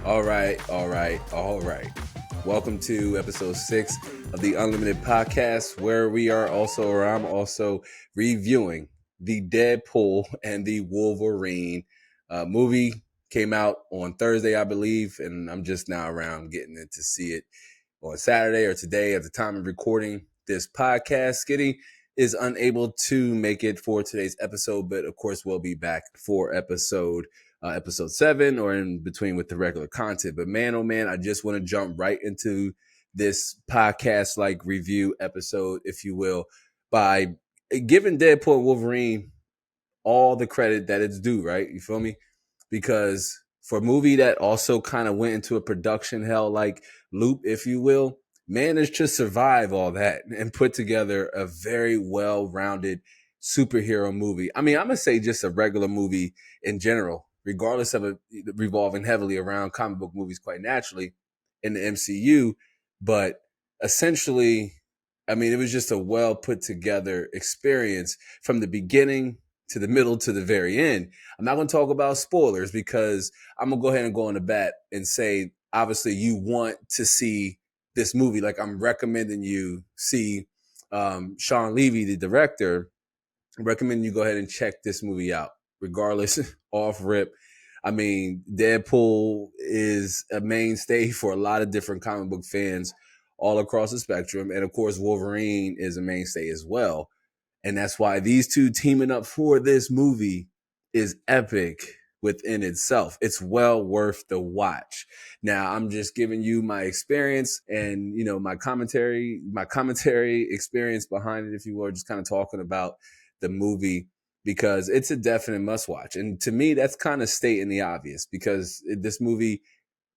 All right. Welcome to episode 6 of the Unlimited Podcast, where I'm also reviewing the Deadpool and the Wolverine movie. Came out on Thursday, I believe, and I'm just now around getting it to see it on Saturday or today at the time of recording this podcast. Skitty is unable to make it for today's episode, but of course we'll be back for episode 7 or in between with the regular content. But man, oh man, I just want to jump right into this podcast like review episode, if you will, by giving Deadpool and Wolverine all the credit that it's due, right? You feel me? Because for a movie that also kind of went into a production hell like loop, if you will, managed to survive all that and put together a very well-rounded superhero movie. I mean, I'm going to say just a regular movie in general, regardless of it revolving heavily around comic book movies quite naturally in the MCU. But essentially, I mean, it was just a well put together experience from the beginning to the middle to the very end. I'm not going to talk about spoilers because I'm going to go ahead and go on the bat and say, obviously, you want to see this movie. Like, I'm recommending you see Sean Levy, the director. I recommend you go ahead and check this movie out, regardless, off rip. I mean, Deadpool is a mainstay for a lot of different comic book fans all across the spectrum. And of course, Wolverine is a mainstay as well. And that's why these two teaming up for this movie is epic within itself. It's well worth the watch. Now, I'm just giving you my experience and, you know, my commentary experience behind it, if you will, just kind of talking about the movie because it's a definite must watch. And to me, that's kind of stating the obvious because this movie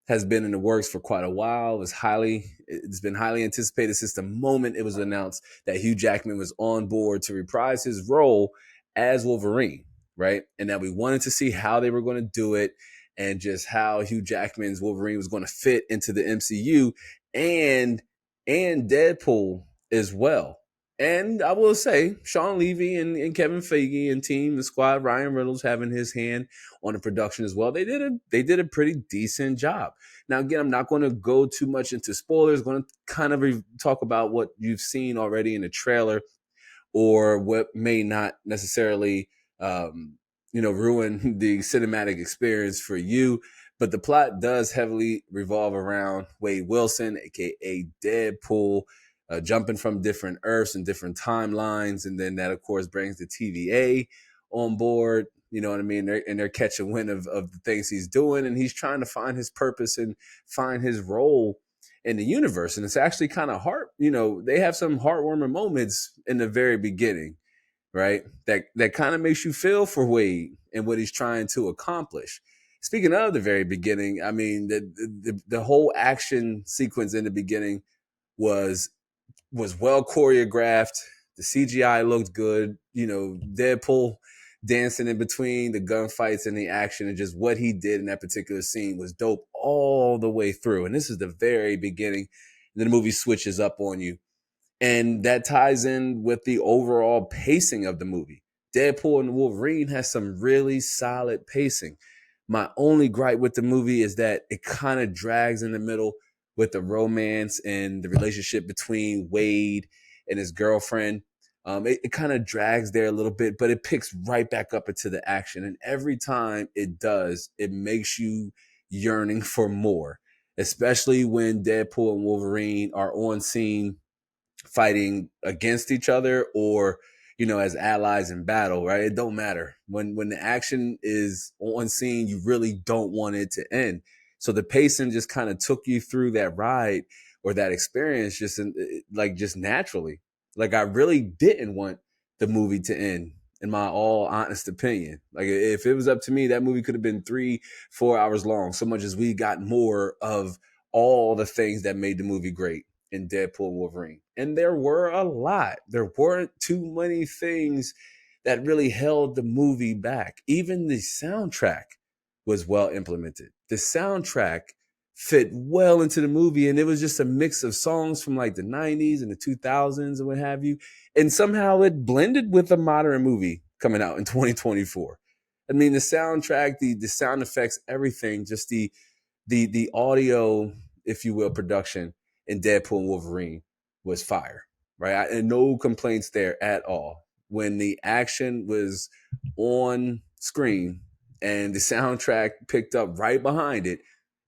has been in the works for quite a while. It's been highly anticipated since the moment it was announced that Hugh Jackman was on board to reprise his role as Wolverine, right? And that we wanted to see how they were going to do it and just how Hugh Jackman's Wolverine was going to fit into the MCU and Deadpool as well. And I will say, Sean Levy and Kevin Feige and team, the squad, Ryan Reynolds having his hand on the production as well. They did a pretty decent job. Now, again, I'm not going to go too much into spoilers. I'm going to kind of talk about what you've seen already in the trailer or what may not necessarily, ruin the cinematic experience for you. But the plot does heavily revolve around Wade Wilson, a.k.a. Deadpool, jumping from different Earths and different timelines. And then that, of course, brings the TVA on board. You know what I mean? They're catching wind of the things he's doing. And he's trying to find his purpose and find his role in the universe. And it's actually kind of they have some heartwarming moments in the very beginning, right? That kind of makes you feel for Wade and what he's trying to accomplish. Speaking of the very beginning, I mean, the whole action sequence in the beginning was well choreographed. The CGI looked good. You know, Deadpool dancing in between the gunfights and the action and just what he did in that particular scene was dope all the way through. And this is the very beginning. And then the movie switches up on you. And that ties in with the overall pacing of the movie. Deadpool and Wolverine has some really solid pacing. My only gripe with the movie is that it kind of drags in the middle with the romance and the relationship between Wade and his girlfriend. It kind of drags there a little bit, but it picks right back up into the action. And every time it does, it makes you yearning for more, especially when Deadpool and Wolverine are on scene fighting against each other or, you know, as allies in battle, right? It don't matter. When the action is on scene, you really don't want it to end. So the pacing just kind of took you through that ride or that experience just naturally. Like I really didn't want the movie to end, in my all honest opinion. Like if it was up to me, that movie could have been 3-4 hours long, so much as we got more of all the things that made the movie great in Deadpool and Wolverine. And there were a lot. There weren't too many things that really held the movie back. Even the soundtrack was well implemented. The soundtrack fit well into the movie, and it was just a mix of songs from like the 90s and the 2000s and what have you. And somehow it blended with a modern movie coming out in 2024. I mean, the soundtrack, the sound effects, everything, just the the audio, if you will, production in Deadpool and Wolverine was fire, right? And no complaints there at all. When the action was on screen and the soundtrack picked up right behind it,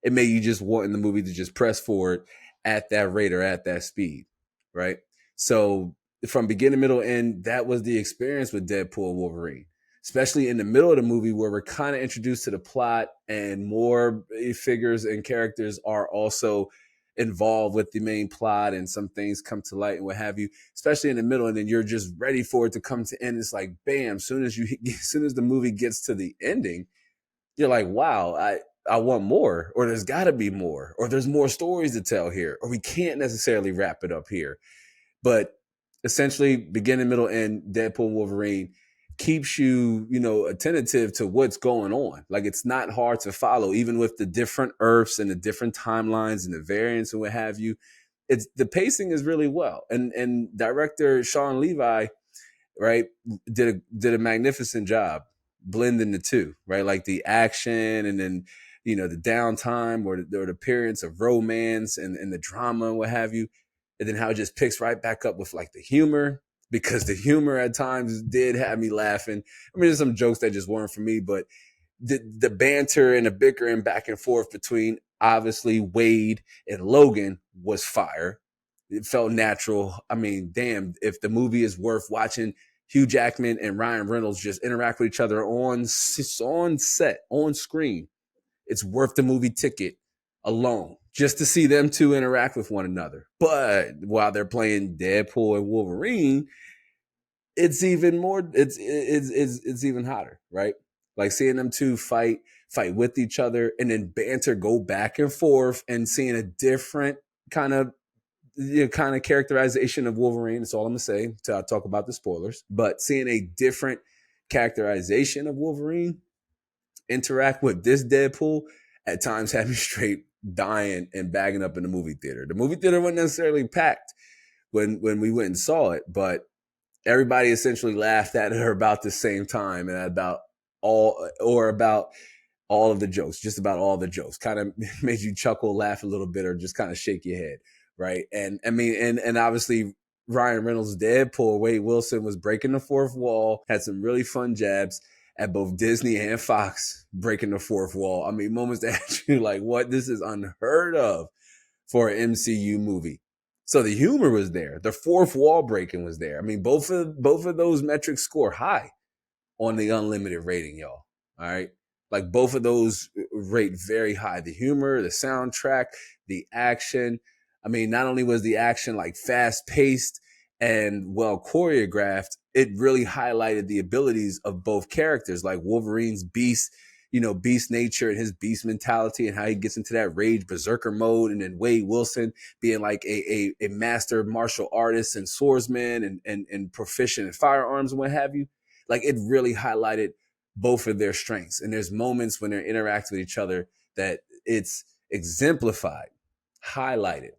it made you just want in the movie to just press forward at that rate or at that speed, right? So from beginning, middle, end, that was the experience with Deadpool and Wolverine, especially in the middle of the movie where we're kind of introduced to the plot and more figures and characters are also involved with the main plot and some things come to light and what have you, especially in the middle. And then you're just ready for it to come to end. It's like, bam, as soon as the movie gets to the ending, you're like, wow, I want more, or there's got to be more, or there's more stories to tell here, or we can't necessarily wrap it up here. But essentially, beginning, middle, end, Deadpool and Wolverine keeps you, attentive to what's going on. Like, it's not hard to follow, even with the different Earths and the different timelines and the variants and what have you. It's the pacing is really well, and director Sean Levi, right, did a magnificent job blending the two, right? Like the action and then the downtime or the appearance of romance and the drama and what have you, and then how it just picks right back up with like the humor, because the humor at times did have me laughing. I mean, there's some jokes that just weren't for me, but the banter and the bickering back and forth between obviously Wade and Logan was fire. It felt natural. I mean, damn, if the movie is worth watching Hugh Jackman and Ryan Reynolds just interact with each other on set, on screen, it's worth the movie ticket alone just to see them two interact with one another. But while they're playing Deadpool and Wolverine, it's even more, it's even hotter, right? Like seeing them two fight with each other and then banter, go back and forth, and seeing a different kind of characterization of Wolverine. That's all I'm gonna say until I talk about the spoilers. But seeing a different characterization of Wolverine interact with this Deadpool at times had me straight dying and bagging up in the movie theater. The movie theater wasn't necessarily packed when we went and saw it, but everybody essentially laughed at her about the same time and about all of the jokes, just about all the jokes. Kind of made you chuckle, laugh a little bit, or just kind of shake your head, right? And I mean, and obviously Ryan Reynolds' Deadpool, Wade Wilson, was breaking the fourth wall, had some really fun jabs at both Disney and Fox, breaking the fourth wall. I mean, moments that actually like, what? This is unheard of for an MCU movie. So the humor was there. The fourth wall breaking was there. I mean, both of those metrics score high on the Unlimited rating, y'all. All right. Like both of those rate very high. The humor, the soundtrack, the action. I mean, not only was the action like fast paced and well choreographed, it really highlighted the abilities of both characters, like Wolverine's beast nature and his beast mentality and how he gets into that rage berserker mode. And then Wade Wilson being like a master martial artist and swordsman and proficient in firearms and what have you. Like it really highlighted both of their strengths. And there's moments when they're interacting with each other that it's exemplified, highlighted.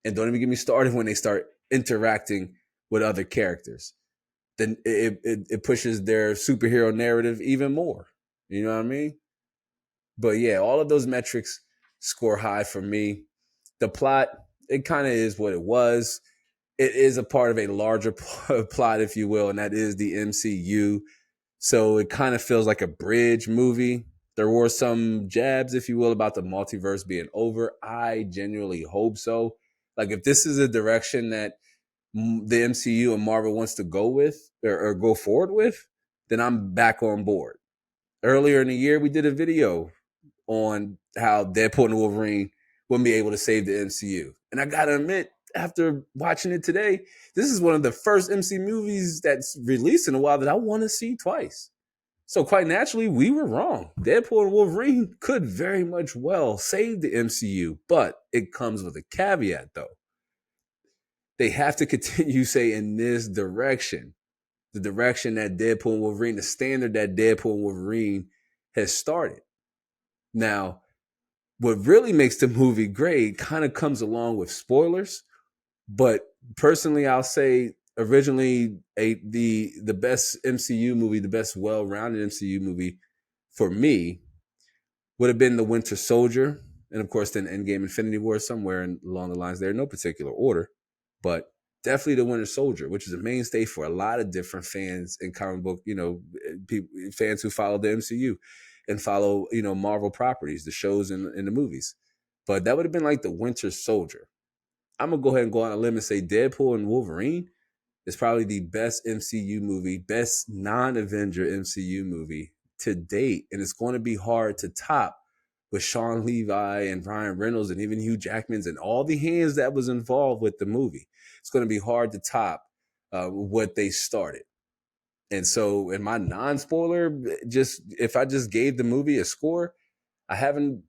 And don't even get me started when they start interacting with other characters. Then it pushes their superhero narrative even more. You know what I mean? But yeah, all of those metrics score high for me. The plot, it kind of is what it was. It is a part of a larger plot, if you will, and that is the MCU. So it kind of feels like a bridge movie. There were some jabs, if you will, about the multiverse being over. I genuinely hope so. Like if this is a direction that the MCU and Marvel wants to go with or go forward with, then I'm back on board. Earlier in the year, we did a video on how Deadpool and Wolverine wouldn't be able to save the MCU. And I got to admit, after watching it today, this is one of the first MCU movies that's released in a while that I want to see twice. So quite naturally, we were wrong. Deadpool and Wolverine could very much well save the MCU, but it comes with a caveat though. They have to continue, say, in this direction. The direction that Deadpool and Wolverine, the standard that Deadpool and Wolverine has started. Now, what really makes the movie great kind of comes along with spoilers, but personally, I'll say originally the best MCU movie, the best well-rounded MCU movie for me would have been The Winter Soldier. And of course, then Endgame, Infinity War, somewhere along the lines there, no particular order, but definitely the Winter Soldier, which is a mainstay for a lot of different fans in comic book, people, fans who follow the MCU and follow, Marvel properties, the shows and the movies. But that would have been like the Winter Soldier. I'm going to go ahead and go on a limb and say Deadpool and Wolverine is probably the best MCU movie, best non-Avenger MCU movie to date. And it's going to be hard to top with Sean Levi and Ryan Reynolds and even Hugh Jackman's and all the hands that was involved with the movie. It's going to be hard to top what they started. And so in my non-spoiler, if I just gave the movie a score, I haven't,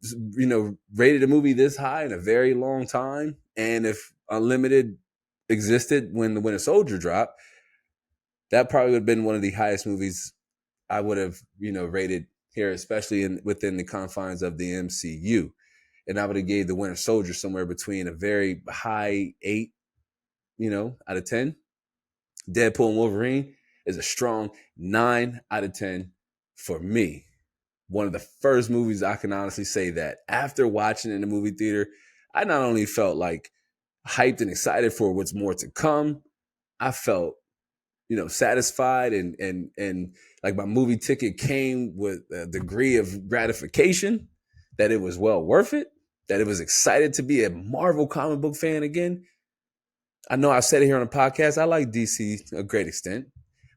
rated a movie this high in a very long time. And if Unlimited existed when the Winter Soldier dropped, that probably would have been one of the highest movies I would have, rated here, especially within the confines of the MCU. And I would have gave the Winter Soldier somewhere between a very high 8, out of 10. Deadpool and Wolverine is a strong 9 out of 10 for me. One of the first movies I can honestly say that after watching it in the movie theater, I not only felt like hyped and excited for what's more to come, I felt, satisfied and like my movie ticket came with a degree of gratification that it was well worth it, that it was excited to be a Marvel comic book fan again. I know I've said it here on the podcast, I like DC to a great extent.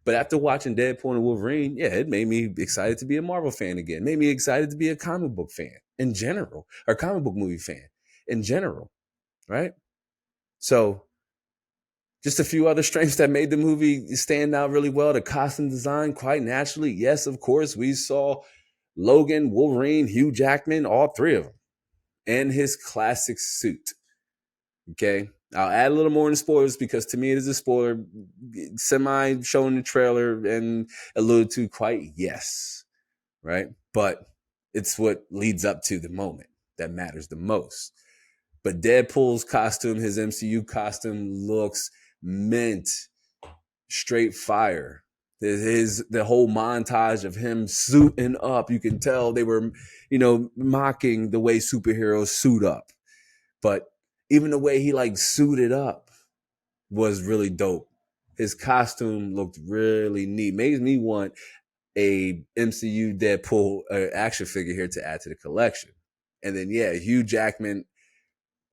But after watching Deadpool and Wolverine, yeah, it made me excited to be a Marvel fan again. It made me excited to be a comic book fan in general, or comic book movie fan in general, right? So just a few other strengths that made the movie stand out really well. The costume design, quite naturally. Yes, of course, we saw Logan, Wolverine, Hugh Jackman, all three of them, and his classic suit. Okay, I'll add a little more in the spoilers because to me it is a spoiler, semi shown the trailer and alluded to quite yes, right? But it's what leads up to the moment that matters the most. But Deadpool's costume, his MCU costume, looks mint, straight fire. The whole montage of him suiting up, you can tell they were, mocking the way superheroes suit up. But even the way he suited up was really dope. His costume looked really neat. Made me want a MCU Deadpool action figure here to add to the collection. And then, Hugh Jackman,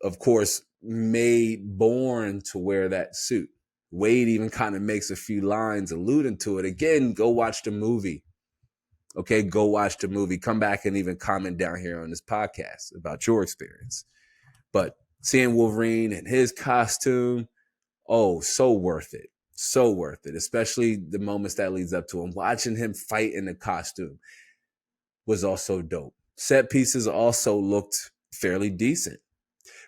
of course, made Bourne to wear that suit. Wade even kind of makes a few lines alluding to it. Again, go watch the movie. Okay, go watch the movie. Come back and even comment down here on this podcast about your experience. But seeing Wolverine and his costume, so worth it. So worth it, especially the moments that leads up to him. Watching him fight in the costume was also dope. Set pieces also looked fairly decent,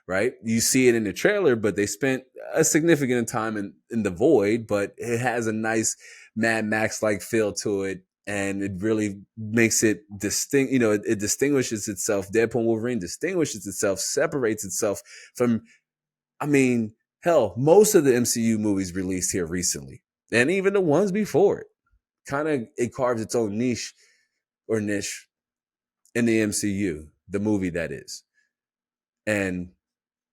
right? You see it in the trailer, but they spent a significant time in the void, but it has a nice Mad Max-like feel to it. And it really makes it distinct. It distinguishes itself. Deadpool and Wolverine distinguishes itself, separates itself from, most of the MCU movies released here recently, and even the ones before it, it carves its own niche in the MCU, the movie that is. And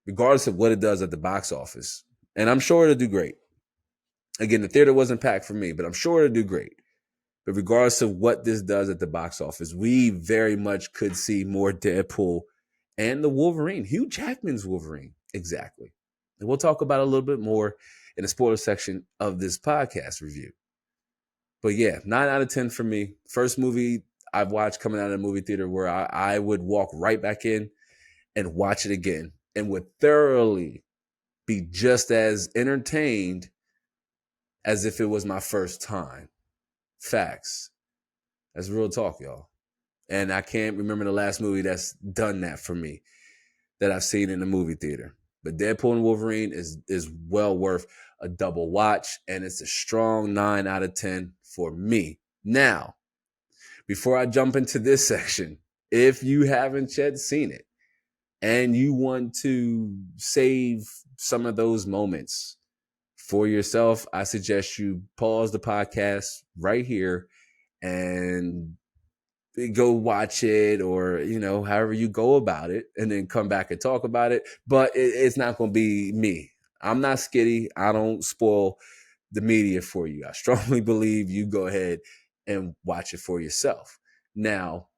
regardless of what it does at the box office, and I'm sure it'll do great. Again, the theater wasn't packed for me, but I'm sure it'll do great. But regardless of what this does at the box office, we very much could see more Deadpool and the Wolverine, Hugh Jackman's Wolverine, exactly. And we'll talk about it a little bit more in the spoiler section of this podcast review. But 9 out of 10 for me. First movie I've watched coming out of the movie theater where I would walk right back in and watch it again and would thoroughly be just as entertained as if it was my first time. Facts. That's real talk, y'all. And I can't remember the last movie that's done that for me that I've seen in the movie theater. But Deadpool and Wolverine is well worth a double watch, and it's a strong 9 out of 10 for me. Now, before I jump into this section, if you haven't yet seen it and you want to save some of those moments for yourself, I suggest you pause the podcast right here and go watch it, or however you go about it, and then come back and talk about it. But it's not going to be me. I'm not skitty. I don't spoil the media for you. I strongly believe you go ahead and watch it for yourself. Now,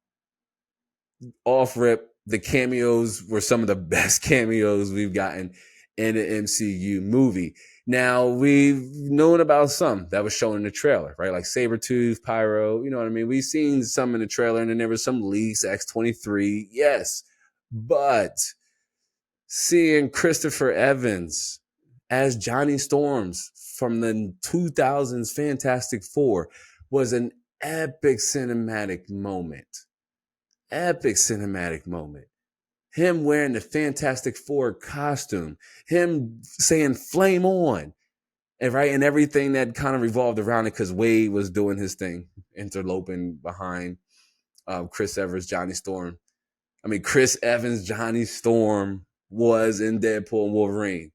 off rip, the cameos were some of the best cameos we've gotten in an MCU movie. Now, we've known about some that was shown in the trailer, right? Like Sabretooth, Pyro, you know what I mean? We've seen some in the trailer, and then there was some leaks, X-23, yes. But seeing Christopher Evans as Johnny Storms from the 2000s Fantastic Four was an epic cinematic moment. Epic cinematic moment. Him wearing the Fantastic Four costume, him saying "flame on," and everything that kind of revolved around it, because Wade was doing his thing, interloping behind Chris Evans, Johnny Storm. I mean, Chris Evans, Johnny Storm was in Deadpool and Wolverine.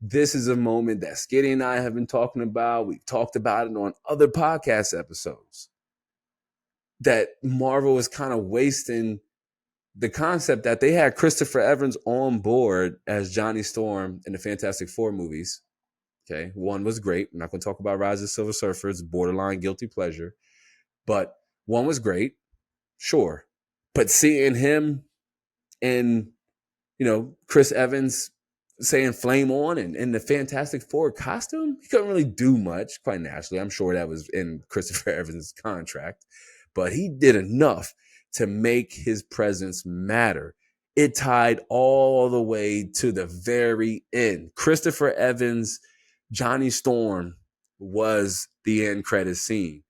This is a moment that Skitty and I have been talking about. We've talked about it on other podcast episodes. That Marvel is kind of wasting the concept that they had Christopher Evans on board as Johnny Storm in the Fantastic Four movies. Okay, one was great. I'm not going to talk about Rise of the Silver Surfer. It's borderline guilty pleasure. But one was great, sure. But seeing him and, Chris Evans saying "flame on" and in the Fantastic Four costume, he couldn't really do much, quite naturally. I'm sure that was in Christopher Evans' contract. But he did enough to make his presence matter. It tied all the way to the very end. Christopher Evans, Johnny Storm was the end credit scene,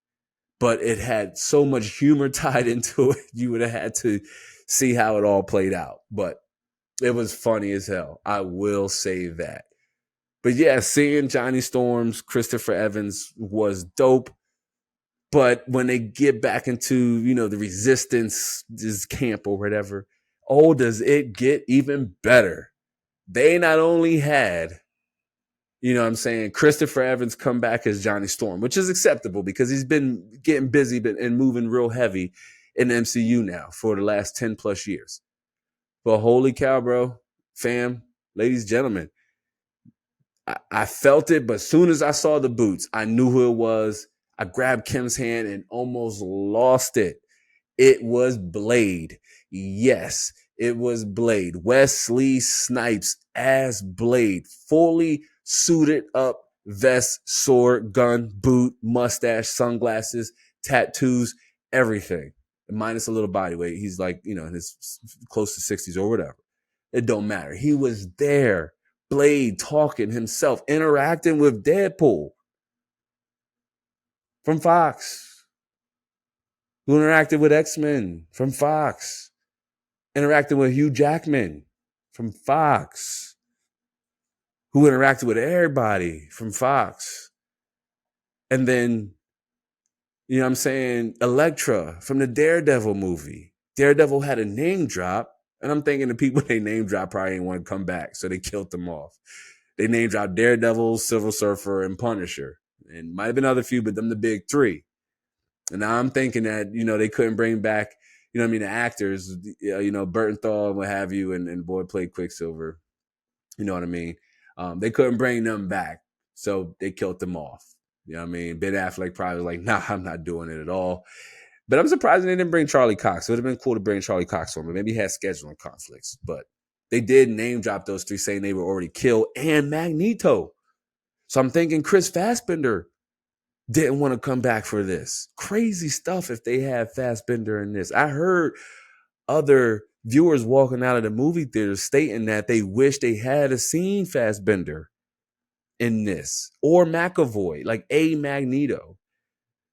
but it had so much humor tied into it. You would have had to see how it all played out, but it was funny as hell. I will say that. But yeah, seeing Johnny Storm's Christopher Evans was dope. But when they get back into, the Resistance, this camp or whatever, does it get even better? They not only had, Christopher Evans come back as Johnny Storm, which is acceptable because he's been getting busy and moving real heavy in the MCU now for the last 10 plus years. But holy cow, bro, fam, ladies, gentlemen, I felt it, but as soon as I saw the boots, I knew who it was. I grabbed Kim's hand and almost lost it. It was Blade. Yes, it was Blade. Wesley Snipes as Blade. Fully suited up, vest, sword, gun, boot, mustache, sunglasses, tattoos, everything. Minus a little body weight. He's like, in his close to 60s or whatever. It don't matter. He was there. Blade talking himself, interacting with Deadpool. From Fox, who interacted with X-Men from Fox, interacted with Hugh Jackman from Fox, who interacted with everybody from Fox. And then, Elektra from the Daredevil movie. Daredevil had a name drop, and I'm thinking the people they name drop probably didn't want to come back, so they killed them off. They name dropped Daredevil, Silver Surfer, and Punisher. And might have been other few, but them the big three. And now I'm thinking that, they couldn't bring back, the actors, Bertenthal and what have you, and boy played Quicksilver. You know what I mean? They couldn't bring them back, so they killed them off. You know what I mean? Ben Affleck probably was like, nah, I'm not doing it at all. But I'm surprised they didn't bring Charlie Cox. It would have been cool to bring Charlie Cox on, but maybe he had scheduling conflicts. But they did name drop those three, saying they were already killed, and Magneto. So I'm thinking Chris Fassbender didn't want to come back for this. Crazy stuff if they had Fassbender in this. I heard other viewers walking out of the movie theater stating that they wish they had seen Fassbender in this, or McAvoy, like a Magneto.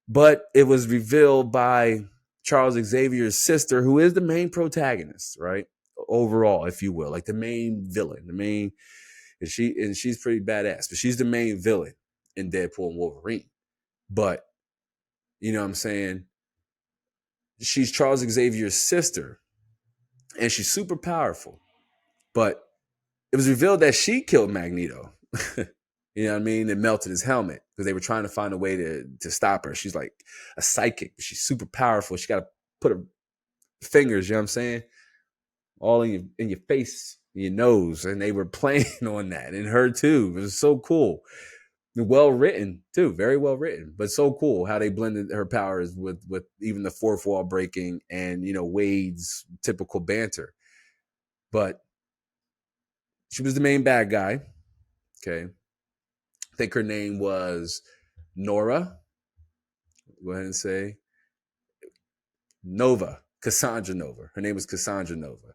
But it was revealed by Charles Xavier's sister, who is the main protagonist, right? Overall, if you will, like the main villain, and she's pretty badass, but she's the main villain in Deadpool and Wolverine. But, she's Charles Xavier's sister, and she's super powerful. But it was revealed that she killed Magneto. You know what I mean? It melted his helmet because they were trying to find a way to stop her. She's like a psychic. She's super powerful. She got a put her fingers, you know what I'm saying, all in your face, your nose, and they were playing on that, and her too. It was so cool. Well written too, very well written, but so cool how they blended her powers with even the fourth wall breaking and Wade's typical banter. But she was the main bad guy. Okay, I think her name was Nora. Go ahead and say Nova, Cassandra Nova. Her name was Cassandra Nova.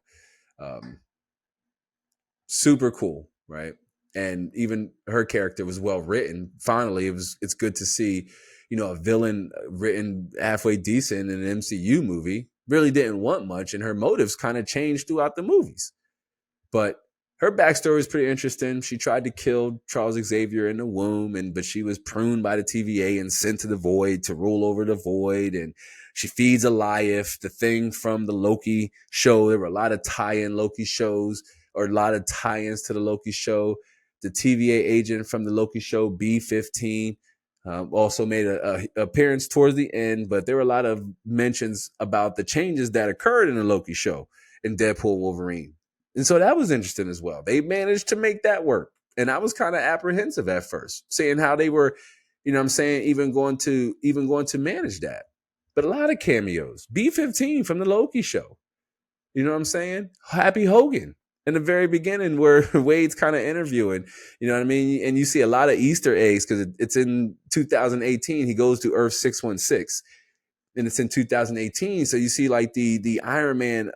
Super cool, right? And even her character was well written. Finally, it's good to see, a villain written halfway decent in an MCU movie. Really didn't want much, and her motives kind of changed throughout the movies. But her backstory is pretty interesting. She tried to kill Charles Xavier in the womb, but she was pruned by the TVA and sent to the Void to rule over the Void. And she feeds Eliath, the thing from the Loki show. There were a lot of tie-in Loki shows, or a lot of tie-ins to the Loki show. The TVA agent from the Loki show, B-15, also made an appearance towards the end. But there were a lot of mentions about the changes that occurred in the Loki show in Deadpool Wolverine. And so that was interesting as well. They managed to make that work. And I was kind of apprehensive at first, seeing how they were, even going to manage that. But a lot of cameos. B-15 from the Loki show. You know what I'm saying? Happy Hogan in the very beginning where Wade's kind of interviewing. You know what I mean? And you see a lot of Easter eggs because it's in 2018. He goes to Earth 616. And it's in 2018. So you see like the Iron Man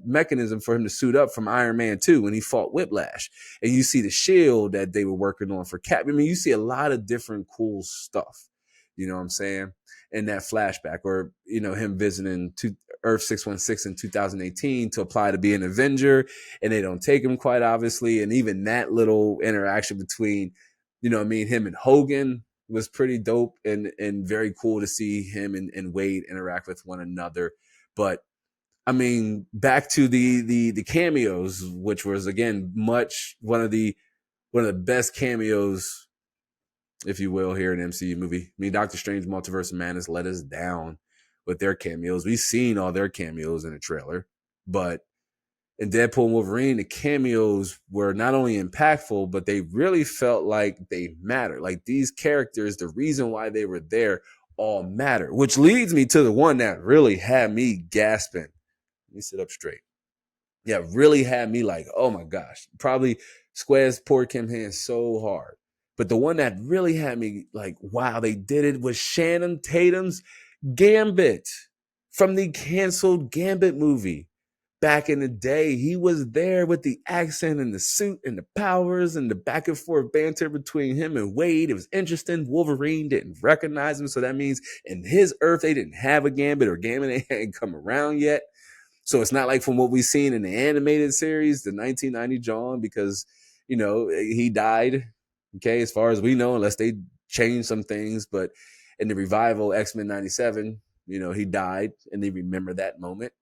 mechanism for him to suit up from Iron Man 2 when he fought Whiplash. And you see the shield that they were working on for Cap. I mean, you see a lot of different cool stuff. You know what I'm saying? In that flashback, or, him visiting Earth 616 in 2018 to apply to be an Avenger. And they don't take him quite obviously. And even that little interaction between, him and Hogan was pretty dope and very cool to see him and Wade interact with one another. But I mean, back to the cameos, which was again one of the best cameos, if you will, here in an MCU movie. I mean, Doctor Strange Multiverse of Madness let us down with their cameos. We've seen all their cameos in the trailer, but in Deadpool and Wolverine, the cameos were not only impactful, but they really felt like they mattered. Like these characters, the reason why they were there all matter, which leads me to the one that really had me gasping. Let me sit up straight. Yeah, really had me like, oh my gosh. Probably Square's poured Kim hands so hard. But the one that really had me like, wow, they did it was Shannon Tatum's Gambit from the canceled Gambit movie. Back in the day, he was there with the accent and the suit and the powers and the back and forth banter between him and Wade. It was interesting. Wolverine didn't recognize him. So that means in his Earth, they didn't have a Gambit, or Gambit hadn't come around yet. So it's not like from what we've seen in the animated series, the 1990 John, because, he died. Okay, as far as we know, unless they changed some things. But in the revival, X-Men 97, he died, and they remember that moment.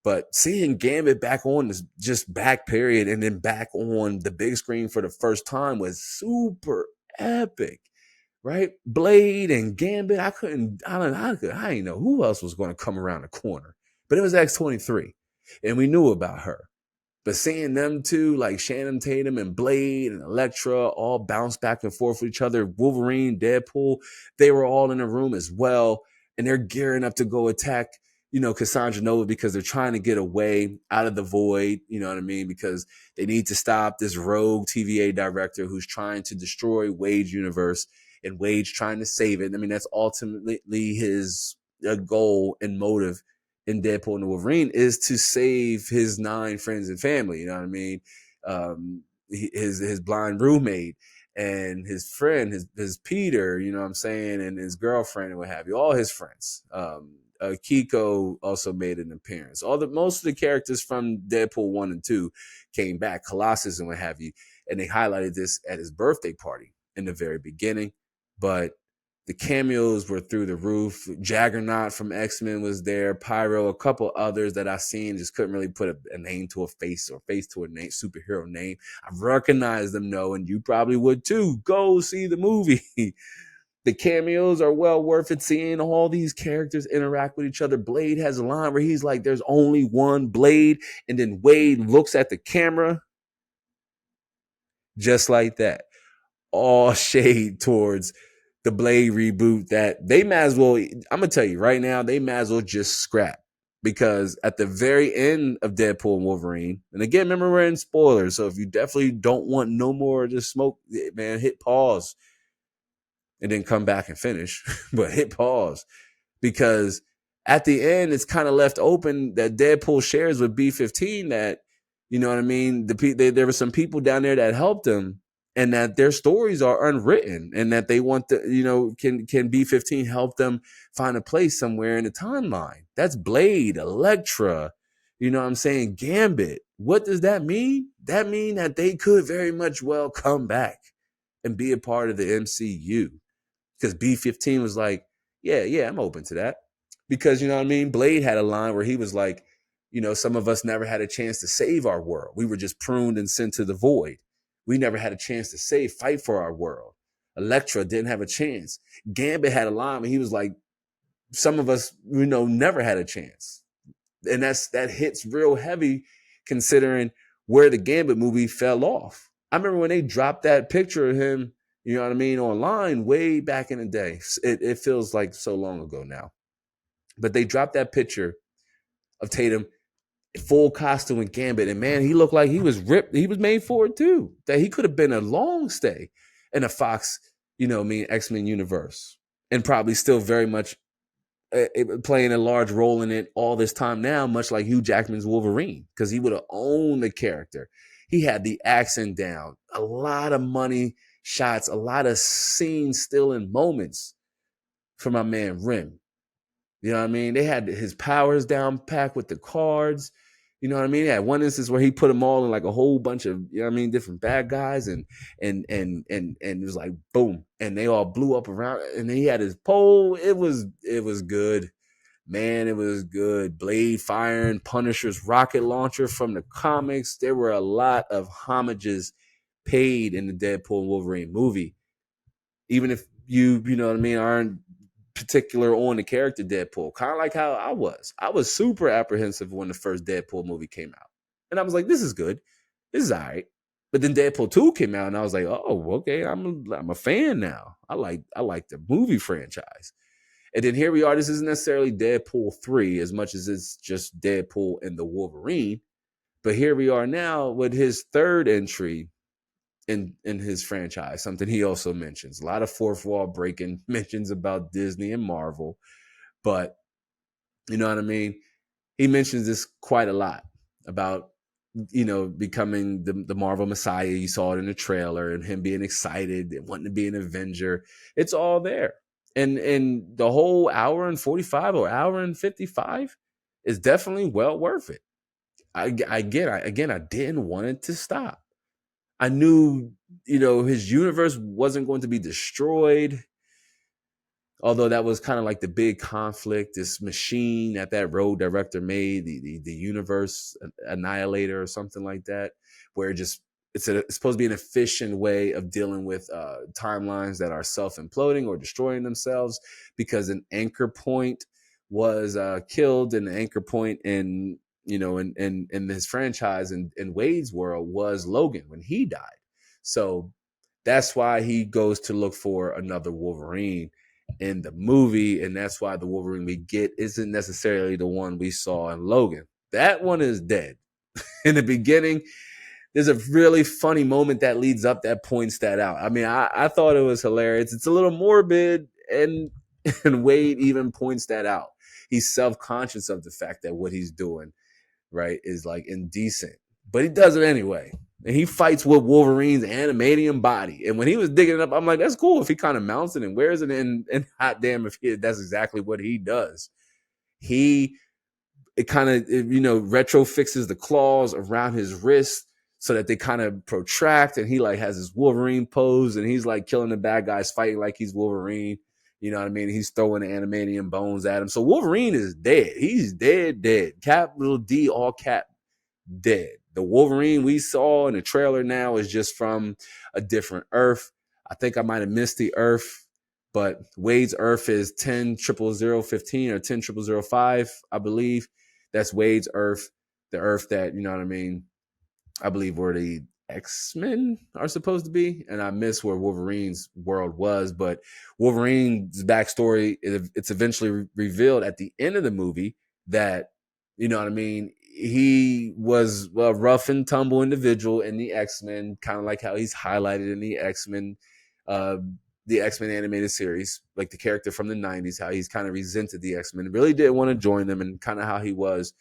But seeing Gambit back on this just back period and then back on the big screen for the first time was super epic, right? Blade and Gambit. I didn't know who else was going to come around the corner, but it was X-23 and we knew about her. But seeing them two, like Shannon Tatum and Blade and Elektra, all bounce back and forth with each other, Wolverine, Deadpool, they were all in the room as well. And they're gearing up to go attack, Cassandra Nova, because they're trying to get away out of the Void, you know what I mean? Because they need to stop this rogue TVA director who's trying to destroy Wade's universe, and Wade's trying to save it. I mean, that's ultimately his goal and motive in Deadpool and Wolverine, is to save his 9 friends and family, you know what I mean? His blind roommate and his friend, his Peter, you know what I'm saying, and his girlfriend and what have you, all his friends. Kiko also made an appearance. Most of the characters from Deadpool 1 and 2 came back, Colossus and what have you, and they highlighted this at his birthday party in the very beginning. But the cameos were through the roof. Juggernaut from X-Men was there, Pyro, a couple others that I seen, just couldn't really put a name to a face or face to a name, superhero name. I recognized them though, and you probably would too. Go see the movie. The cameos are well worth it. Seeing all these characters interact with each other. Blade has a line where he's like, there's only one Blade. And then Wade looks at the camera just like that. All shade towards the Blade reboot that they might as well, I'm going to tell you right now, they might as well just scrap. Because at the very end of Deadpool and Wolverine, and again, remember we're in spoilers, so if you definitely don't want no more just smoke, man, hit pause and then come back and finish. But hit pause. Because at the end, it's kind of left open that Deadpool shares with B-15 that, you know what I mean, there were some people down there that helped him, and that their stories are unwritten, and that they want to, you know, can B-15 help them find a place somewhere in the timeline? That's Blade, Elektra, you know what I'm saying, Gambit. What does that mean? That mean that they could very much well come back and be a part of the MCU. Because B-15 was like, yeah, I'm open to that. Because, you know what I mean, Blade had a line where he was like, you know, some of us never had a chance to save our world. We were just pruned and sent to the void. We never had a chance to fight for our world. Elektra didn't have a chance. Gambit had a line where he was like, some of us, you know, never had a chance. And that hits real heavy considering where the Gambit movie fell off. I remember when they dropped that picture of him, you know what I mean, online way back in the day. It feels like so long ago now. But they dropped that picture of Tatum full costume and Gambit, and man, he looked like he was ripped. He was made for it too. That he could have been a long stay in a Fox, you know, X-Men universe, and probably still very much playing a large role in it all this time now, much like Hugh Jackman's Wolverine, because he would have owned the character. He had the accent down, a lot of money shots, a lot of scenes still in moments for my man Rim. You know what I mean? They had his powers down packed with the cards. You know what I mean? They had one instance where he put them all in like a whole bunch of, you know what I mean, different bad guys, and it was like boom, and they all blew up around. And then he had his pole. It was good, man. It was good. Blade firing Punisher's rocket launcher from the comics. There were a lot of homages paid in the Deadpool and Wolverine movie, even if you know what I mean, aren't particular on the character Deadpool, kind of like how I was super apprehensive when the first Deadpool movie came out, and I was like, this is good, this is all right. But then Deadpool 2 came out, and I was like, oh, okay, I'm a fan now. I like the movie franchise. And then here we are. This isn't necessarily Deadpool 3 as much as it's just Deadpool and the Wolverine, but here we are now with his third entry in his franchise, something he also mentions. A lot of fourth wall breaking mentions about Disney and Marvel, but you know what I mean? He mentions this quite a lot about, you know, becoming the Marvel Messiah. You saw it in the trailer, and him being excited and wanting to be an Avenger. It's all there. And the whole hour and 45 or hour and 55 is definitely well worth it. I didn't want it to stop. I knew, you know, his universe wasn't going to be destroyed. Although that was kind of like the big conflict, this machine that road director made, the universe annihilator or something like that, where it's supposed to be an efficient way of dealing with timelines that are self-imploding or destroying themselves, because an anchor point was killed, and the anchor point in, you know, in his franchise in Wade's world was Logan when he died. So that's why he goes to look for another Wolverine in the movie, and that's why the Wolverine we get isn't necessarily the one we saw in Logan. That one is dead. In the beginning, there's a really funny moment that leads up that points that out. I mean, I thought it was hilarious. It's a little morbid, and Wade even points that out. He's self-conscious of the fact that what he's doing, right, is like indecent, but he does it anyway. And he fights with Wolverine's adamantium body. And when he was digging it up, I'm like, that's cool if he kind of mounts it and wears it. And hot damn, if that's exactly what he does. It kind of, you know, retro fixes the claws around his wrist so that they kind of protract. And he like has his Wolverine pose, and he's like killing the bad guys, fighting like he's Wolverine. You know what I mean? He's throwing the adamantium bones at him. So Wolverine is dead. He's dead. Capital D, all cap, dead. The Wolverine we saw in the trailer now is just from a different Earth. I think I might have missed the Earth, But Wade's Earth is 10,000,015 or 10,000,005, I believe. That's Wade's Earth, the Earth that, you know what I mean, I believe where the X-Men are supposed to be. And I miss where Wolverine's world was. But Wolverine's backstory, it's eventually revealed at the end of the movie that, you know what I mean, he was a rough and tumble individual in the X-Men, kind of like how he's highlighted in uh, the X-Men animated series, like the character from the 90s, how he's kind of resented the X-Men, really didn't want to join them, and kind of how he was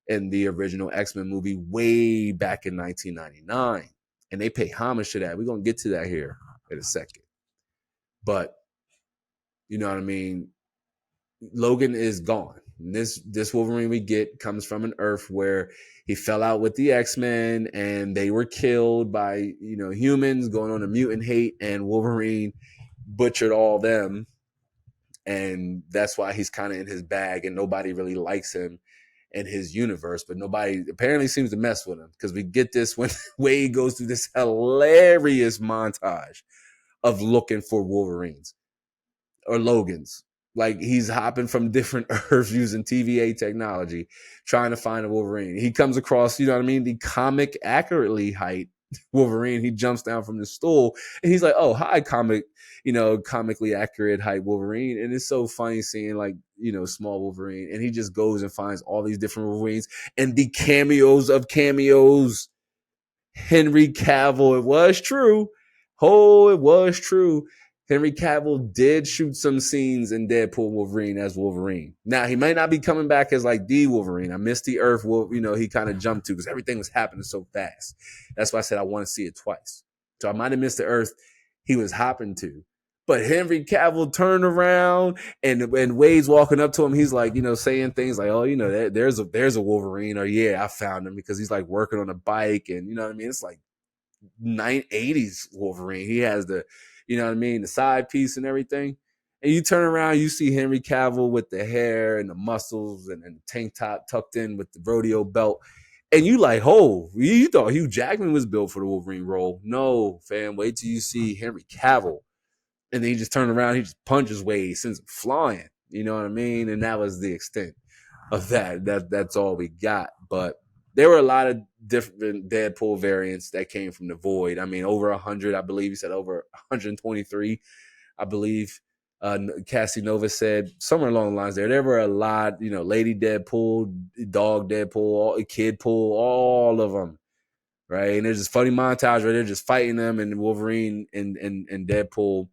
in the original X-Men movie way back in 1999. And they pay homage to that. We're going to get to that here in a second. But, you know what I mean? Logan is gone. This Wolverine we get comes from an Earth where he fell out with the X-Men and they were killed by, you know, humans going on a mutant hate, and Wolverine butchered all them. And that's why he's kind of in his bag and nobody really likes him in his universe, but nobody apparently seems to mess with him, because we get this when Wade goes through this hilarious montage of looking for Wolverines or Logans. Like, he's hopping from different Earths using TVA technology, trying to find a Wolverine. He comes across, you know what I mean, the comic accurately height Wolverine. He jumps down from the stool and he's like, "Oh, hi, comically accurate height Wolverine." And it's so funny seeing, like, you know, small Wolverine, and he just goes and finds all these different Wolverines and the cameos of cameos. Henry Cavill, it was true. Oh, it was true. Henry Cavill did shoot some scenes in Deadpool Wolverine as Wolverine. Now, he might not be coming back as like the Wolverine. I missed the Earth, you know, he kind of jumped to, because everything was happening so fast. That's why I said I want to see it twice. So I might have missed the Earth he was hopping to. But Henry Cavill turned around, and Wade's walking up to him. He's like, you know, saying things like, "Oh, you know, there's a Wolverine," or "Yeah, I found him," because he's like working on a bike, and you know what I mean. It's like 80s Wolverine. He has the, you know what I mean, the side piece and everything. And you turn around, you see Henry Cavill with the hair and the muscles and the tank top tucked in with the rodeo belt. And you like, oh, you thought Hugh Jackman was built for the Wolverine role. No, fam, wait till you see Henry Cavill. And then he just turned around, he just punches Wade, sends him flying. You know what I mean? And that was the extent of that. That's all we got. But there were a lot of different Deadpool variants that came from the void. I mean, over 100, I believe. He said over 123, I believe. Cassie Nova said somewhere along the lines there. There were a lot, you know, Lady Deadpool, Dog Deadpool, Kid Pool, all of them, right? And there's this funny montage where they're just fighting them, and Wolverine and Deadpool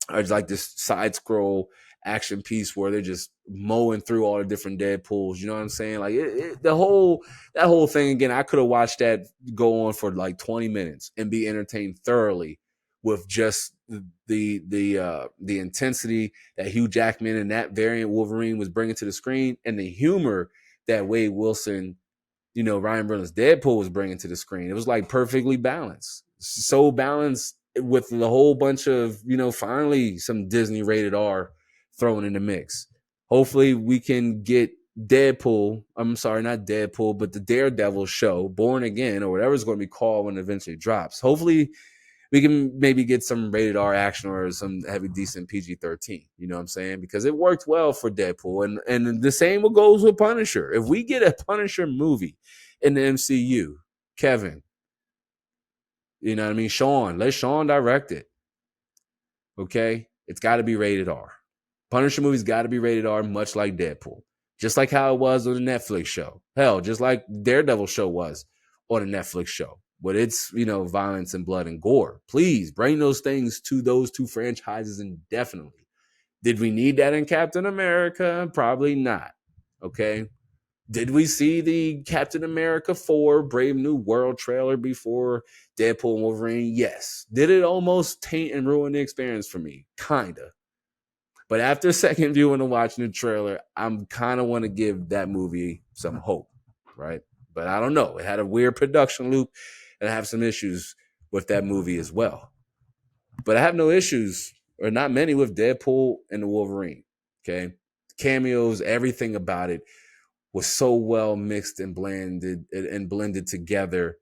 are like this side scroll action piece where they're just mowing through all the different Deadpools. You know what I'm saying? Like that whole thing again. I could have watched that go on for like 20 minutes and be entertained thoroughly with just the intensity that Hugh Jackman and that variant Wolverine was bringing to the screen, and the humor that Wade Wilson, you know, Ryan Reynolds Deadpool was bringing to the screen. It was like perfectly balanced, so balanced, with the whole bunch of, you know, finally some Disney rated R thrown in the mix. Hopefully we can get Deadpool, I'm sorry, not Deadpool, but the Daredevil show, Born Again, or whatever it's going to be called when it eventually drops. Hopefully we can maybe get some rated R action or some heavy decent PG-13. You know what I'm saying? Because it worked well for Deadpool. And the same goes with Punisher. If we get a Punisher movie in the MCU, Kevin, you know what I mean? Let Sean direct it. Okay? It's got to be rated R. Punisher movies got to be rated R, much like Deadpool. Just like how it was on the Netflix show. Hell, just like Daredevil show was on a Netflix show. With its, you know, violence and blood and gore. Please bring those things to those two franchises indefinitely. Did we need that in Captain America? Probably not. Okay? Did we see the Captain America 4 Brave New World trailer before Deadpool and Wolverine? Yes. Did it almost taint and ruin the experience for me? Kinda. But after second viewing and watching the trailer, I'm kind of want to give that movie some hope, right? But I don't know. It had a weird production loop, and I have some issues with that movie as well. But I have no issues, or not many, with Deadpool and the Wolverine, okay? Cameos, everything about it was so well mixed and blended together,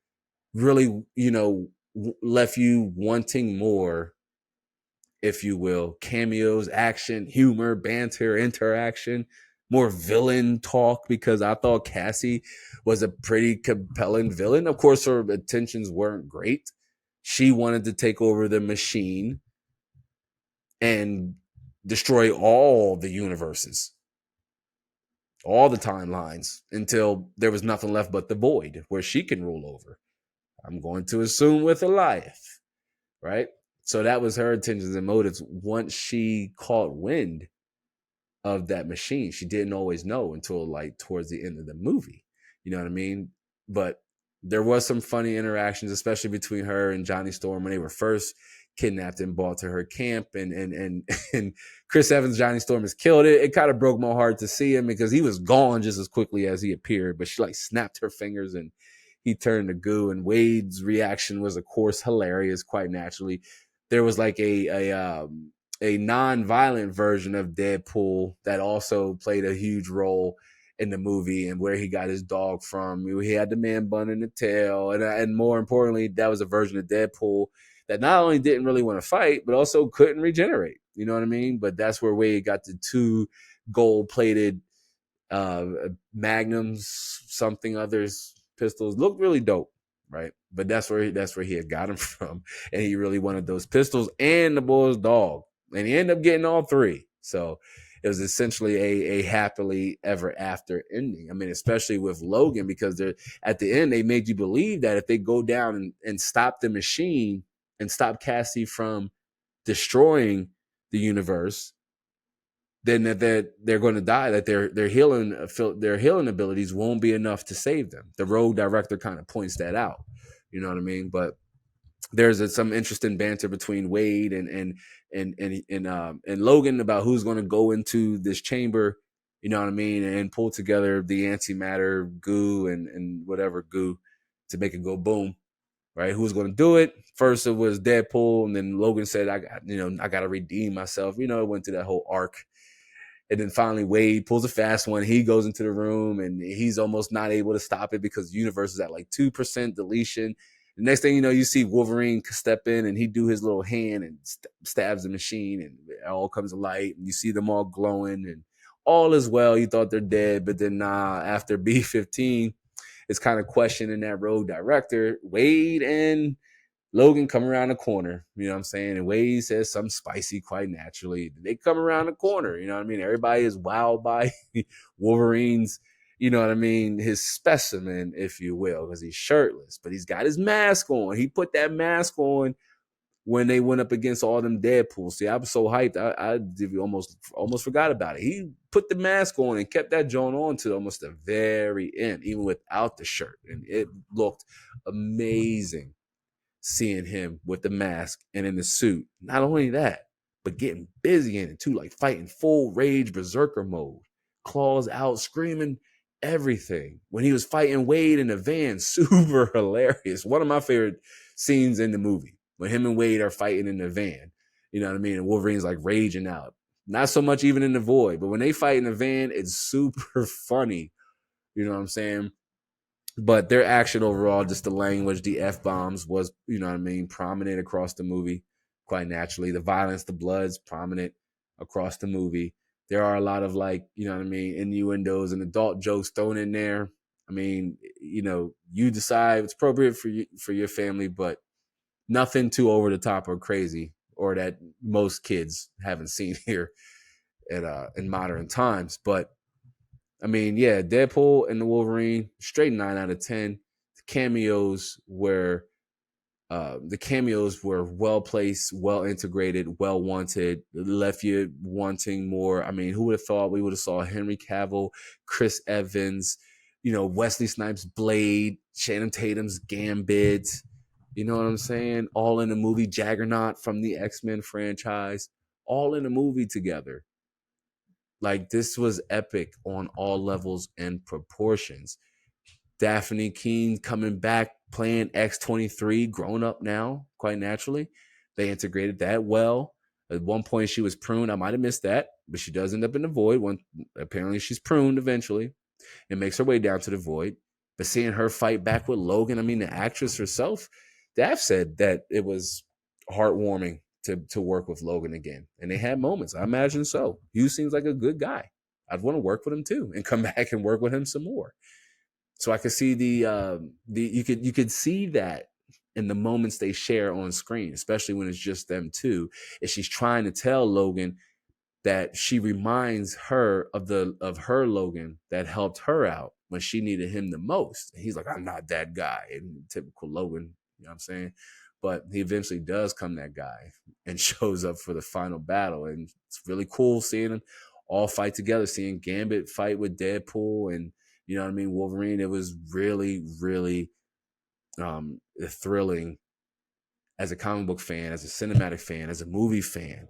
really, you know, left you wanting more if you will. Cameos, action, humor, banter, interaction, more villain talk, because I thought Cassie was a pretty compelling villain. Of course, her intentions weren't great. She wanted to take over the machine and destroy all the universes, all the timelines, until there was nothing left but the void where she can rule over. I'm going to assume with Eliath, right? So that was her intentions and motives. Once she caught wind of that machine, she didn't always know until like towards the end of the movie. You know what I mean? But there was some funny interactions, especially between her and Johnny Storm when they were first kidnapped and brought to her camp. And Chris Evans, Johnny Storm, has killed it. It kind of broke my heart to see him because he was gone just as quickly as he appeared. But she like snapped her fingers and he turned to goo. And Wade's reaction was, of course, hilarious, quite naturally. There was like a non-violent version of Deadpool that also played a huge role in the movie, and where he got his dog from. He had the man bun in the tail, and more importantly, that was a version of Deadpool that not only didn't really want to fight, but also couldn't regenerate. You know what I mean? But that's where Wade got the 2 gold-plated Magnums, something others pistols. Looked really dope, right? But that's where he had got them from, and he really wanted those pistols and the boy's dog, and he ended up getting all 3. So it was essentially a happily ever after ending. I mean, especially with Logan, because at the end they made you believe that if they go down and stop the machine and stop Cassie from destroying the universe, then that they're going to die, that their healing abilities won't be enough to save them. The road director kind of points that out. You know what I mean? But there's some interesting banter between Wade and Logan about who's going to go into this chamber, you know what I mean, and pull together the antimatter goo and whatever goo to make it go boom, right? Who's going to do it? First it was Deadpool, and then Logan said, I got to redeem myself. You know, it went through that whole arc. And then finally Wade pulls a fast one. He goes into the room and he's almost not able to stop it because the universe is at like 2% deletion. The next thing you know, you see Wolverine step in and he do his little hand and stabs the machine, and it all comes to light, and you see them all glowing and all is well. You thought they're dead, but then after B-15, it's kind of questioning that road director. Wade and Logan come around the corner, you know what I'm saying? And Wade says something spicy quite naturally. They come around the corner, you know what I mean? Everybody is wowed by Wolverine's, you know what I mean, his specimen, if you will, because he's shirtless, but he's got his mask on. He put that mask on when they went up against all them Deadpool. See, I was so hyped, I almost forgot about it. He put the mask on and kept that joint on to almost the very end, even without the shirt. And it looked amazing seeing him with the mask and in the suit. Not only that, but getting busy in it too, like fighting full rage berserker mode, claws out, screaming everything. When he was fighting Wade in the van, super hilarious. One of my favorite scenes in the movie, when him and Wade are fighting in the van. You know what I mean? And Wolverine's like raging out. Not so much even in the void, but when they fight in the van, it's super funny. You know what I'm saying? But their action overall, just the language, the F-bombs was, you know what I mean, prominent across the movie, quite naturally. The violence, the blood's prominent across the movie. There are a lot of, like, you know what I mean, innuendos and adult jokes thrown in there. I mean, you know, you decide it's appropriate for your family, but nothing too over the top or crazy, or that most kids haven't seen here in modern times. But I mean, yeah, Deadpool and the Wolverine, straight 9 out of 10. The cameos were well placed, well integrated, well wanted, left you wanting more. I mean, who would have thought we would have saw Henry Cavill, Chris Evans, you know, Wesley Snipes' Blade, Channing Tatum's Gambit, you know what I'm saying? All in a movie. Juggernaut from the X-Men franchise, all in a movie together. Like, this was epic on all levels and proportions. Daphne Keane coming back, playing X-23, grown up now, quite naturally. They integrated that well. At one point, she was pruned. I might have missed that, but she does end up in the void. Apparently, she's pruned eventually and makes her way down to the void. But seeing her fight back with Logan, I mean, the actress herself, Daph said that it was heartwarming to work with Logan again. And they had moments. I imagine so. Hugh seems like a good guy. I'd want to work with him too and come back and work with him some more. So I could see you could see that in the moments they share on screen, especially when it's just them two. And she's trying to tell Logan that she reminds her of her Logan that helped her out when she needed him the most. And he's like, I'm not that guy. And typical Logan, you know what I'm saying? But he eventually does come that guy and shows up for the final battle. And it's really cool seeing them all fight together, seeing Gambit fight with Deadpool and, you know what I mean, Wolverine. It was really, really thrilling as a comic book fan, as a cinematic fan, as a movie fan,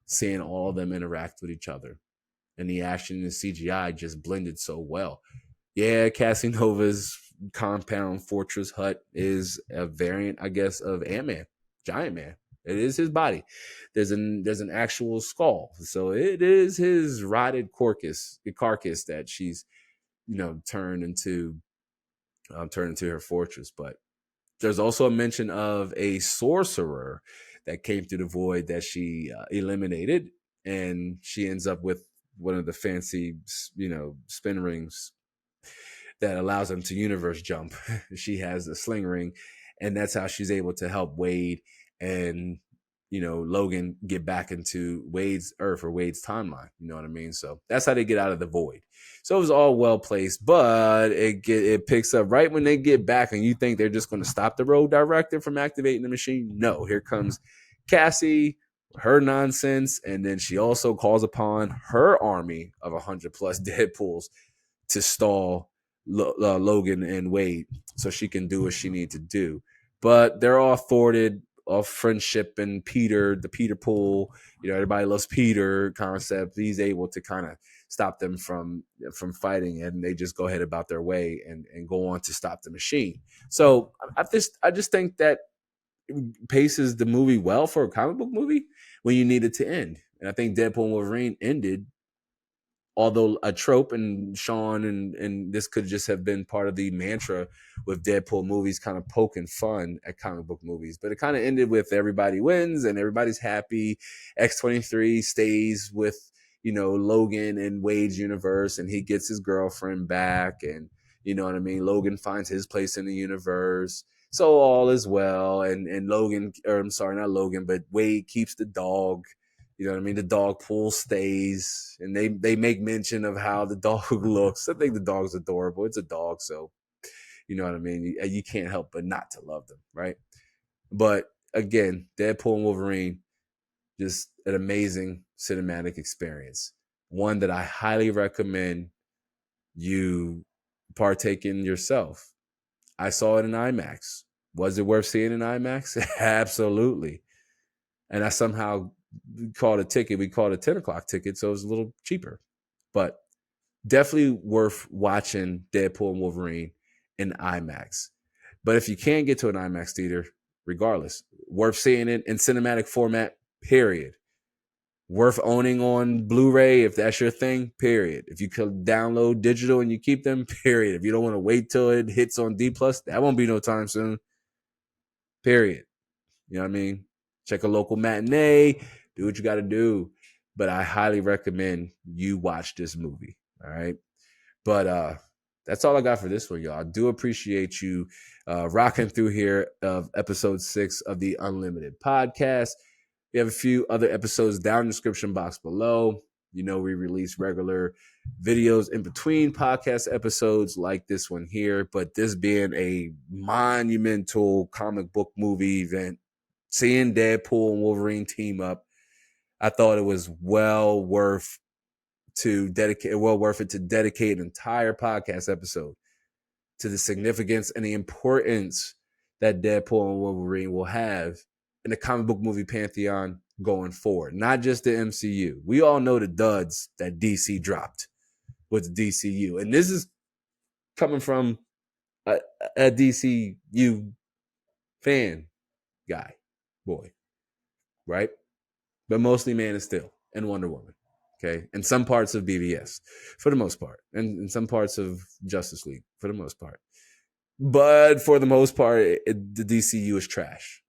seeing all of them interact with each other. And the action and the CGI just blended so well. Yeah, Casinova's compound fortress hut is a variant, I guess, of Ant-Man, Giant Man. It is his body. There's an actual skull. So it is his rotted carcass that she's, you know, turned into her fortress. But there's also a mention of a sorcerer that came through the void that she eliminated, and she ends up with one of the fancy, you know, spin rings that allows them to universe jump. She has a sling ring, and that's how she's able to help Wade and, you know, Logan get back into Wade's Earth or Wade's timeline. You know what I mean? So that's how they get out of the void. So it was all well placed, but it picks up right when they get back, and you think they're just going to stop the road director from activating the machine. No, here comes Cassie, her nonsense, and then she also calls upon her army of 100 plus Deadpools to stall Logan and Wade so she can do what she needs to do. But they're all thwarted of friendship and Peter, the Peter pool, you know, everybody loves Peter concept. He's able to kind of stop them from fighting, and they just go ahead about their way and go on to stop the machine. So I just think that paces the movie well for a comic book movie when you need it to end. And I think Deadpool and Wolverine ended, although a trope, and Sean and this could just have been part of the mantra with Deadpool movies kind of poking fun at comic book movies. But it kind of ended with everybody wins and everybody's happy. X-23 stays with, you know, Logan and Wade's universe, and he gets his girlfriend back, and, you know what I mean, Logan finds his place in the universe. So all is well, and Logan, or I'm sorry, not Logan, but Wade keeps the dog. You know what I mean? The dog pool stays, and they make mention of how the dog looks. I think the dog's adorable. It's a dog, so you know what I mean? You can't help but not to love them, right? But again, Deadpool and Wolverine, just an amazing cinematic experience. One that I highly recommend you partake in yourself. I saw it in IMAX. Was it worth seeing in IMAX? Absolutely. And I somehow called a ticket. We called a 10 o'clock ticket, so it was a little cheaper. But definitely worth watching Deadpool and Wolverine in IMAX. But if you can't get to an IMAX theater, regardless, worth seeing it in cinematic format, period. Worth owning on Blu-ray if that's your thing, period. If you could download digital and you keep them, period. If you don't want to wait till it hits on D+, that won't be no time soon, period. You know what I mean? Check a local matinee, do what you got to do. But I highly recommend you watch this movie, all right? But that's all I got for this one, y'all. I do appreciate you rocking through here of episode 6 of the Unlimited Podcast. We have a few other episodes down in the description box below. You know, we release regular videos in between podcast episodes like this one here, but this being a monumental comic book movie event, seeing Deadpool and Wolverine team up, I thought it was well worth it to dedicate an entire podcast episode to the significance and the importance that Deadpool and Wolverine will have in the comic book movie pantheon going forward. Not just the MCU. We all know the duds that DC dropped with the DCU. And this is coming from a DCU fan guy, boy, right? But mostly Man of Steel and Wonder Woman, okay? And some parts of BVS, for the most part. And some parts of Justice League, for the most part. But for the most part, the DCU is trash.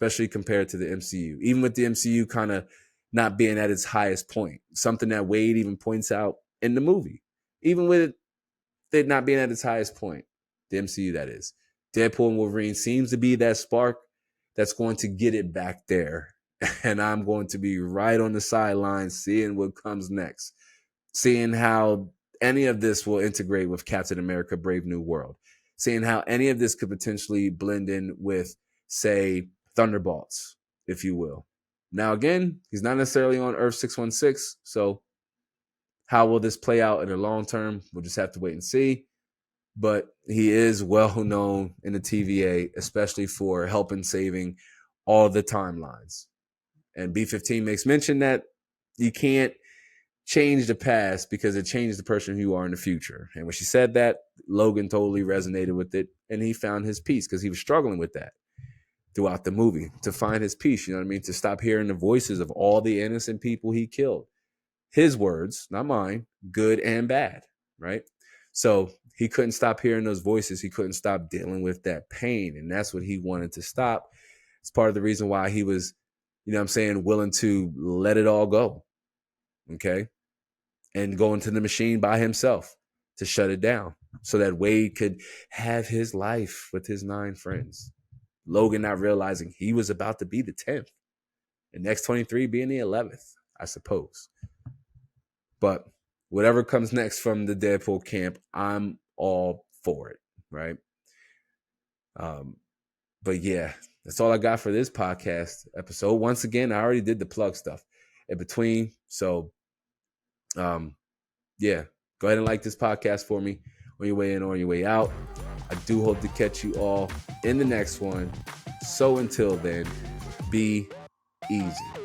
especially compared to the MCU. Even with the MCU kind of not being at its highest point, something that Wade even points out in the movie. Even with it not being at its highest point, the MCU that is, Deadpool and Wolverine seems to be that spark that's going to get it back there. And I'm going to be right on the sidelines seeing what comes next, seeing how any of this will integrate with Captain America Brave New World, seeing how any of this could potentially blend in with, say, Thunderbolts, if you will. Now, again, he's not necessarily on Earth 616, so how will this play out in the long term? We'll just have to wait and see. But he is well known in the TVA, especially for helping saving all the timelines. And B-15 makes mention that you can't change the past because it changes the person who you are in the future. And when she said that, Logan totally resonated with it, and he found his peace because he was struggling with that throughout the movie, to find his peace, you know what I mean? To stop hearing the voices of all the innocent people he killed. His words, not mine, good and bad, right? So he couldn't stop hearing those voices. He couldn't stop dealing with that pain, and that's what he wanted to stop. It's part of the reason why he was, you know what I'm saying, willing to let it all go, okay? And go into the machine by himself to shut it down so that Wade could have his life with his 9 friends. Logan not realizing he was about to be the 10th, and X-23 being the 11th, I suppose. But whatever comes next from the Deadpool camp, I'm all for it, right? But yeah, that's all I got for this podcast episode. Once again, I already did the plug stuff in between. So, yeah, go ahead and like this podcast for me on your way in or on your way out. I do hope to catch you all in the next one. So until then, be easy.